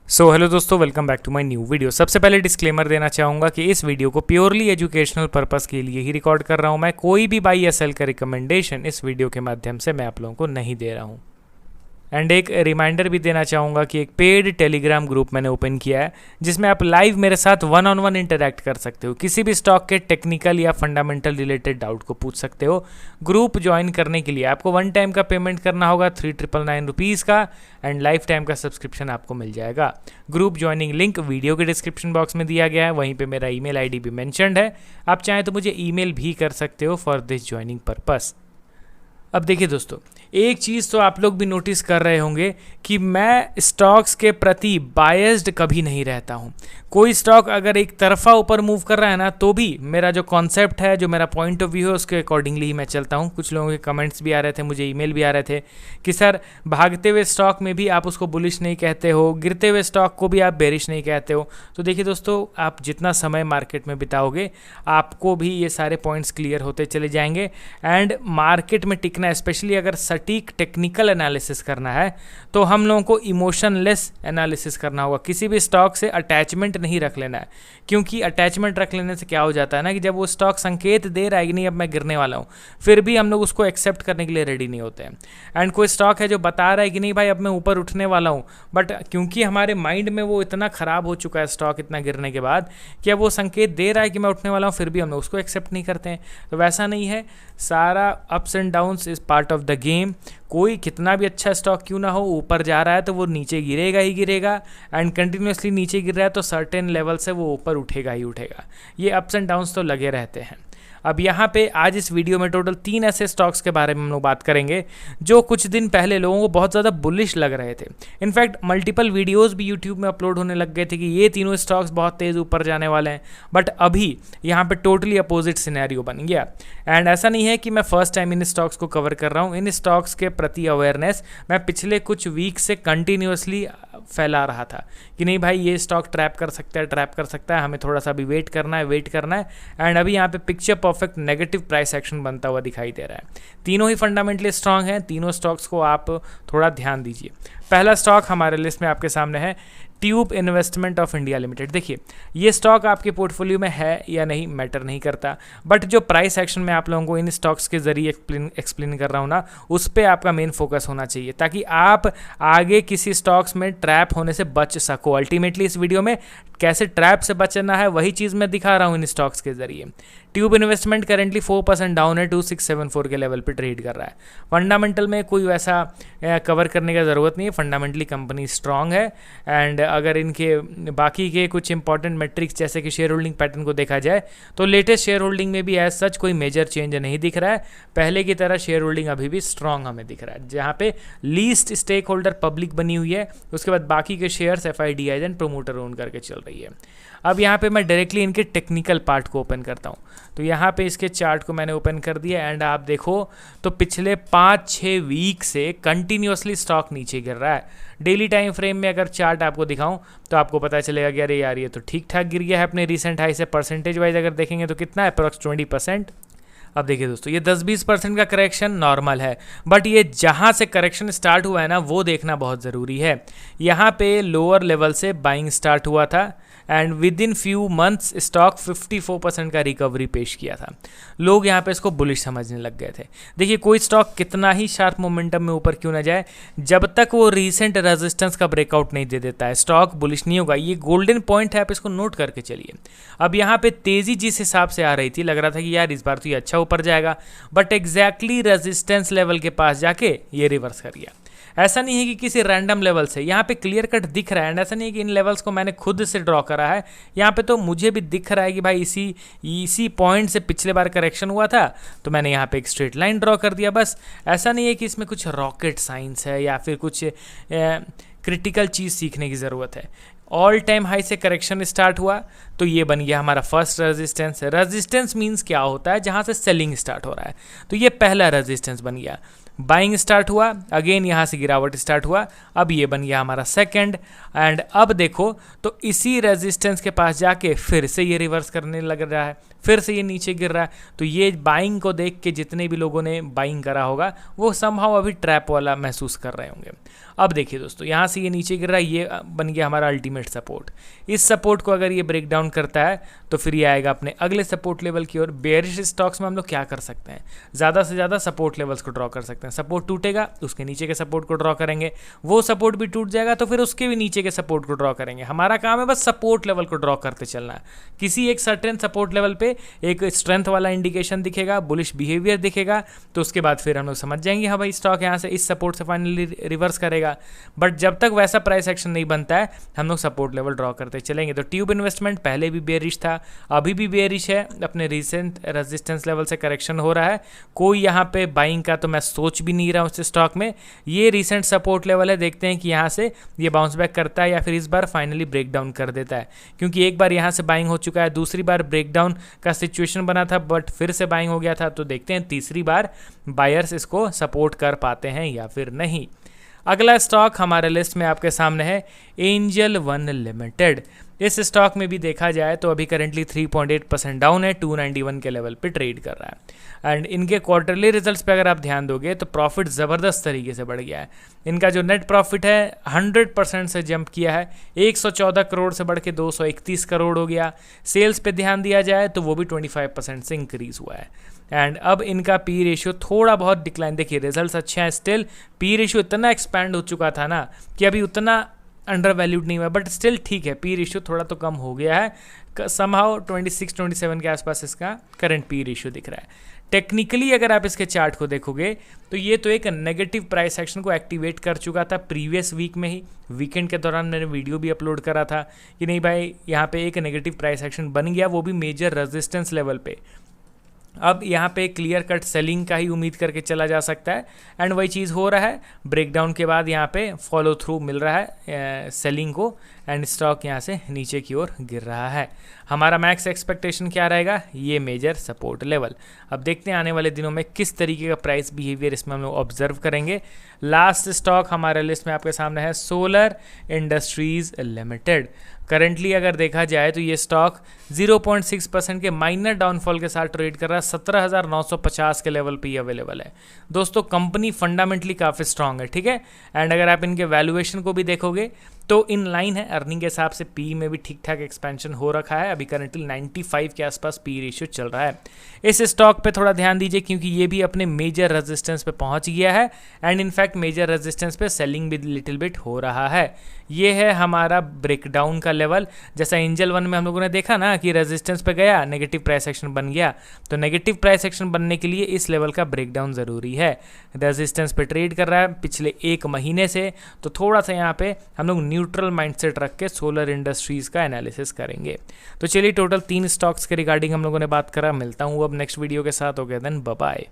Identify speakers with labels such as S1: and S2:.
S1: Hello दोस्तों, welcome back to my new video. सबसे पहले डिस्क्लेमर देना चाहूँगा कि इस वीडियो को प्योरली एजुकेशनल पर्पस के लिए ही रिकॉर्ड कर रहा हूँ। मैं कोई भी बाई या सेल का रिकमेंडेशन इस वीडियो के माध्यम से मैं आप लोगों को नहीं दे रहा हूँ। एंड एक रिमाइंडर भी देना चाहूँगा कि एक पेड टेलीग्राम ग्रुप मैंने ओपन किया है जिसमें आप लाइव मेरे साथ वन ऑन वन इंटरैक्ट कर सकते हो, किसी भी स्टॉक के टेक्निकल या फंडामेंटल रिलेटेड डाउट को पूछ सकते हो। ग्रुप ज्वाइन करने के लिए आपको वन टाइम का पेमेंट करना होगा 3,999 रुपीज़ का, एंड लाइफ टाइम का सब्सक्रिप्शन आपको मिल जाएगा। ग्रुप ज्वाइनिंग लिंक वीडियो के डिस्क्रिप्शन बॉक्स में दिया गया है, वहीं पे मेरा ईमेल आईडी भी मेंशन्ड है। आप चाहें तो मुझे ईमेल भी कर सकते हो फॉर दिस ज्वाइनिंग पर्पस। अब देखिए दोस्तों, एक चीज़ तो आप लोग भी नोटिस कर रहे होंगे कि मैं स्टॉक्स के प्रति बायस्ड कभी नहीं रहता हूँ। कोई स्टॉक अगर एक तरफा ऊपर मूव कर रहा है ना, तो भी मेरा जो कॉन्सेप्ट है, जो मेरा पॉइंट ऑफ व्यू है, उसके अकॉर्डिंगली ही मैं चलता हूँ। कुछ लोगों के कमेंट्स भी आ रहे थे, मुझे ईमेल भी आ रहे थे कि सर भागते हुए स्टॉक में भी आप उसको बुलिश नहीं कहते हो, गिरते हुए स्टॉक को भी आप बेरिश नहीं कहते हो। तो देखिए दोस्तों, आप जितना समय मार्केट में बिताओगे आपको भी ये सारे पॉइंट्स क्लियर होते चले जाएंगे। एंड मार्केट में टिकना, स्पेशली अगर सटीक टेक्निकल एनालिसिस करना है, तो हम लोगों को इमोशनलेस एनालिसिस करना होगा। किसी भी स्टॉक से अटैचमेंट नहीं रख लेना है, क्योंकि अटैचमेंट रख लेने से क्या हो जाता है ना कि जब वो स्टॉक संकेत दे रहा है कि नहीं अब मैं गिरने वाला हूँ, फिर भी हम लोग उसको एक्सेप्ट करने के लिए रेडी नहीं होते हैं। एंड कोई स्टॉक है जो बता रहा है कि नहीं भाई अब मैं ऊपर उठने वाला हूँ, बट क्योंकि हमारे माइंड में वो इतना खराब हो चुका है स्टॉक इतना गिरने के बाद कि अब वो संकेत दे रहा है कि मैं उठने वाला हूँ, फिर भी हम लोग उसको एक्सेप्ट नहीं करते हैं। तो वैसा नहीं है, सारा ups and downs is part of the game. कोई कितना भी अच्छा स्टॉक क्यों ना हो, ऊपर जा रहा है तो वो नीचे गिरेगा ही गिरेगा, एंड कंटिन्यूसली नीचे गिर रहा है तो सर्टेन लेवल से वो ऊपर उठेगा ही उठेगा। ये अप्स एंड डाउन्स तो लगे रहते हैं। अब यहाँ पे आज इस वीडियो में टोटल 3 ऐसे स्टॉक्स के बारे में हम लोग बात करेंगे जो कुछ दिन पहले लोगों को बहुत ज़्यादा बुलिश लग रहे थे। इनफैक्ट मल्टीपल वीडियोस भी यूट्यूब में अपलोड होने लग गए थे कि ये तीनों स्टॉक्स बहुत तेज़ ऊपर जाने वाले हैं, बट अभी यहाँ पे टोटली अपोजिट सिनेरियो बन गया। एंड ऐसा नहीं है कि मैं फर्स्ट टाइम इन स्टॉक्स को कवर कर रहा हूँ। इन स्टॉक्स के प्रति अवेयरनेस मैं पिछले कुछ वीक से कंटिन्यूसली फैला रहा था कि नहीं भाई ये स्टॉक ट्रैप कर सकता है, हमें थोड़ा सा अभी वेट करना है। एंड अभी यहाँ पे picture perfect negative price action बनता हुआ दिखाई दे रहा है। तीनों ही फंडामेंटली स्ट्रांग हैं, तीनों स्टॉक्स को आप थोड़ा ध्यान दीजिए। पहला स्टॉक हमारे लिस्ट में आपके सामने है tube investment of India limited. देखिए ये स्टॉक आपके पोर्टफोलियो में है या नहीं मैटर नहीं करता, बट जो प्राइस एक्शन में आप लोगों को इन स्टॉक्स के जरिए एक्सप्लेन कर रहा हूँ ना, उस पर आपका मेन फोकस होना चाहिए ताकि आप आगे किसी स्टॉक्स में ट्रैप होने से बच सको। अल्टीमेटली इस वीडियो में कैसे ट्रैप से बचना है वही चीज़ मैं दिखा रहा हूँ इन स्टॉक्स के जरिए। ट्यूब इन्वेस्टमेंट करेंटली 4% डाउन है, 2674 के लेवल पे ट्रेड कर रहा है। फंडामेंटल में कोई वैसा कवर करने का ज़रूरत नहीं है, फंडामेंटली कंपनी स्ट्रांग है। एंड अगर इनके बाकी के कुछ इंपॉर्टेंट मेट्रिक्स जैसे कि शेयर होल्डिंग पैटर्न को देखा जाए तो लेटेस्ट शेयर होल्डिंग में भी एज सच कोई मेजर चेंज नहीं दिख रहा है। पहले की तरह शेयर होल्डिंग अभी भी स्ट्रांग हमें दिख रहा है, जहाँ पे लीस्ट स्टेक होल्डर पब्लिक बनी हुई है, उसके बाद बाकी के shares FIDIs and promoter own करके चल रही है। अब यहाँ पे मैं डायरेक्टली इनके टेक्निकल पार्ट को ओपन करता हूँ। तो यहाँ पे इसके चार्ट को मैंने ओपन कर दिया, एंड आप देखो तो पिछले 5-6 वीक से कंटिन्यूसली स्टॉक नीचे गिर रहा है। डेली टाइम फ्रेम में अगर चार्ट आपको दिखाऊं तो आपको पता चलेगा कि अरे यार ये तो ठीक ठाक गिर गया है अपने रिसेंट हाई से। परसेंटेज वाइज अगर देखेंगे तो कितना है, अप्रॉक्स 20%। अब देखिए दोस्तों, ये 10-20% का करेक्शन नॉर्मल है, बट ये जहाँ से करेक्शन स्टार्ट हुआ है ना वो देखना बहुत ज़रूरी है। यहाँ पे लोअर लेवल से बाइंग स्टार्ट हुआ था, and with in few months stock 54% का रिकवरी पेश किया था। लोग यहाँ पे इसको बुलिश समझने लग गए थे। देखिए कोई स्टॉक कितना ही शार्प मोमेंटम में ऊपर क्यों ना जाए, जब तक वो रीसेंट रेजिस्टेंस का ब्रेकआउट नहीं दे देता है स्टॉक बुलिश नहीं होगा। ये गोल्डन पॉइंट है, आप इसको नोट करके चलिए। अब यहाँ पे तेज़ी जिस हिसाब से आ रही थी, लग रहा था कि यार इस बार तो ये अच्छा ऊपर जाएगा, बट एग्जैक्टली रेजिस्टेंस लेवल के पास जाके ये रिवर्स कर गया। ऐसा नहीं है कि किसी रैंडम लेवल से, यहाँ पे क्लियर कट दिख रहा है। एंड ऐसा नहीं है कि इन लेवल्स को मैंने खुद से ड्रॉ करा है, यहाँ पे तो मुझे भी दिख रहा है कि भाई इसी पॉइंट से पिछले बार करेक्शन हुआ था, तो मैंने यहाँ पे एक स्ट्रेट लाइन ड्रॉ कर दिया बस। ऐसा नहीं है कि इसमें कुछ रॉकेट साइंस है या फिर कुछ क्रिटिकल चीज़ सीखने की ज़रूरत है। ऑल टाइम हाई से करेक्शन स्टार्ट हुआ तो ये बन गया हमारा फर्स्ट रेजिस्टेंस। रेजिस्टेंस मीन्स क्या होता है, जहाँ से सेलिंग स्टार्ट हो रहा है, तो ये पहला रेजिस्टेंस बन गया। बाइंग स्टार्ट हुआ, अगेन यहाँ से गिरावट स्टार्ट हुआ, अब ये बन गया हमारा सेकंड। एंड अब देखो तो इसी रेजिस्टेंस के पास जाके फिर से ये रिवर्स करने लग रहा है, फिर से ये नीचे गिर रहा है। तो ये बाइंग को देख के जितने भी लोगों ने बाइंग करा होगा वो समहाउ अभी ट्रैप वाला महसूस कर रहे होंगे। अब देखिए दोस्तों, यहाँ से ये नीचे गिर रहा है, ये बन गया हमारा अल्टीमेट सपोर्ट। इस सपोर्ट को अगर ये ब्रेक डाउन करता है तो फिर ये आएगा अपने अगले सपोर्ट लेवल की ओर। बेयरिश स्टॉक्स में हम लोग क्या कर सकते हैं, ज़्यादा से ज़्यादा सपोर्ट लेवल्स को ड्रॉ कर सकते हैं। सपोर्ट टूटेगा उसके नीचे के सपोर्ट को ड्रॉ करेंगे, वो सपोर्ट भी टूट जाएगा तो फिर उसके भी नीचे के सपोर्ट को ड्रॉ करेंगे। हमारा काम है बस सपोर्ट लेवल को ड्रॉ करते चलना है। किसी एक सर्टेन सपोर्ट लेवल पे एक स्ट्रेंथ वाला इंडिकेशन दिखेगा, बुलिश बिहेवियर दिखेगा, तो उसके बाद फिर हम लोग समझ जाएंगे हाँ भाई स्टॉक यहाँ से इस सपोर्ट से फाइनली रिवर्स करेगा। बट जब तक वैसा प्राइस एक्शन नहीं बनता है हम लोग सपोर्ट लेवल ड्रॉ करते चलेंगे। तो ट्यूब इन्वेस्टमेंट पहले भी बेयरिश था, अभी भी बेयरिश है, अपने रिसेंट रेजिस्टेंस लेवल से करेक्शन हो रहा है। कोई यहाँ पे बाइंग का तो मैं सोच भी नहीं रहा हूँ उस स्टॉक में। ये रिसेंट सपोर्ट लेवल है, देखते हैं कि यहाँ से ये बाउंस बैक करता है या फिर इस बार फाइनली ब्रेक डाउन कर देता है। क्योंकि एक बार यहाँ से बाइंग हो चुका है, दूसरी बार ब्रेक डाउन का सिचुएशन बना था बट फिर से बाइंग हो गया था। तो देखते हैं तीसरी बार बायर्स इसको सपोर्ट कर पाते हैं या फिर नहीं। अगला स्टॉक हमारे लिस्ट में आपके सामने है एंजल वन लिमिटेड। इस स्टॉक में भी देखा जाए तो अभी करेंटली 3.8% डाउन है, 291 के लेवल पे ट्रेड कर रहा है। एंड इनके क्वार्टरली रिजल्ट्स पे अगर आप ध्यान दोगे तो प्रॉफिट ज़बरदस्त तरीके से बढ़ गया है। इनका जो नेट प्रॉफिट है 100% से जंप किया है, 114 करोड़ से बढ़ के 231 करोड़ हो गया। सेल्स पे ध्यान दिया जाए तो वो भी 25% से इंक्रीज़ हुआ है। एंड अब इनका पी रेशियो थोड़ा बहुत डिक्लाइन, देखिए रिजल्ट्स अच्छे हैं, स्टिल पी रेशियो इतना एक्सपैंड हो चुका था ना कि अभी उतना अंडर वैल्यूड नहीं हुआ, बट स्टिल ठीक है, पी रेशियो थोड़ा तो कम हो गया है। समहाउ 26-27 के आसपास इसका करंट पी रेशियो दिख रहा है। टेक्निकली अगर आप इसके चार्ट को देखोगे तो ये तो एक नेगेटिव प्राइस एक्शन को एक्टिवेट कर चुका था प्रीवियस वीक में ही। वीकेंड के दौरान मैंने वीडियो भी अपलोड करा था कि नहीं भाई यहाँ पे एक नेगेटिव प्राइस एक्शन बन गया, वो भी मेजर रेजिस्टेंस लेवल पे। अब यहाँ पे क्लियर कट सेलिंग का ही उम्मीद करके चला जा सकता है एंड वही चीज़ हो रहा है। ब्रेकडाउन के बाद यहाँ पे फॉलो थ्रू मिल रहा है सेलिंग को एंड स्टॉक यहाँ से नीचे की ओर गिर रहा है। हमारा मैक्स एक्सपेक्टेशन क्या रहेगा, ये मेजर सपोर्ट लेवल। अब देखते हैं आने वाले दिनों में किस तरीके का प्राइस बिहेवियर इसमें हम लोग ऑब्जर्व करेंगे। लास्ट स्टॉक हमारे लिस्ट में आपके सामने है सोलर इंडस्ट्रीज लिमिटेड। करंटली अगर देखा जाए तो ये स्टॉक 0.6% के माइनर डाउनफॉल के साथ ट्रेड कर रहा है, 17,950 के लेवल पे ही अवेलेबल है। दोस्तों कंपनी फंडामेंटली काफ़ी स्ट्रांग है, ठीक है। एंड अगर आप इनके वैल्यूएशन को भी देखोगे तो इन लाइन है, अर्निंग के हिसाब से पी में भी ठीक ठाक एक्सपेंशन हो रखा है। अभी करंटली 95 के आसपास पी रेशियो चल रहा है। इस स्टॉक पे थोड़ा ध्यान दीजिए क्योंकि ये भी अपने मेजर रेजिस्टेंस पे पहुंच गया है एंड इनफैक्ट मेजर रेजिस्टेंस पे सेलिंग भी लिटिल बिट हो रहा है। ये है हमारा ब्रेकडाउन का लेवल। जैसा एंजल वन में हम लोगों ने देखा ना कि रेजिस्टेंस पे गया, नेगेटिव प्राइस एक्शन बन गया, तो नेगेटिव प्राइस एक्शन बनने के लिए इस लेवल का ब्रेकडाउन ज़रूरी है। रेजिस्टेंस पे ट्रेड कर रहा है पिछले 1 महीने से, तो थोड़ा सा यहाँ पे हम लोग न्यूट्रल माइंडसेट रख के सोलर इंडस्ट्रीज़ का एनालिसिस करेंगे। तो चलिए टोटल 3 स्टॉक्स के रिगार्डिंग हम लोगों ने बात करा। मिलता हूँ अब नेक्स्ट वीडियो के साथ। हो गया देन बाय बाय।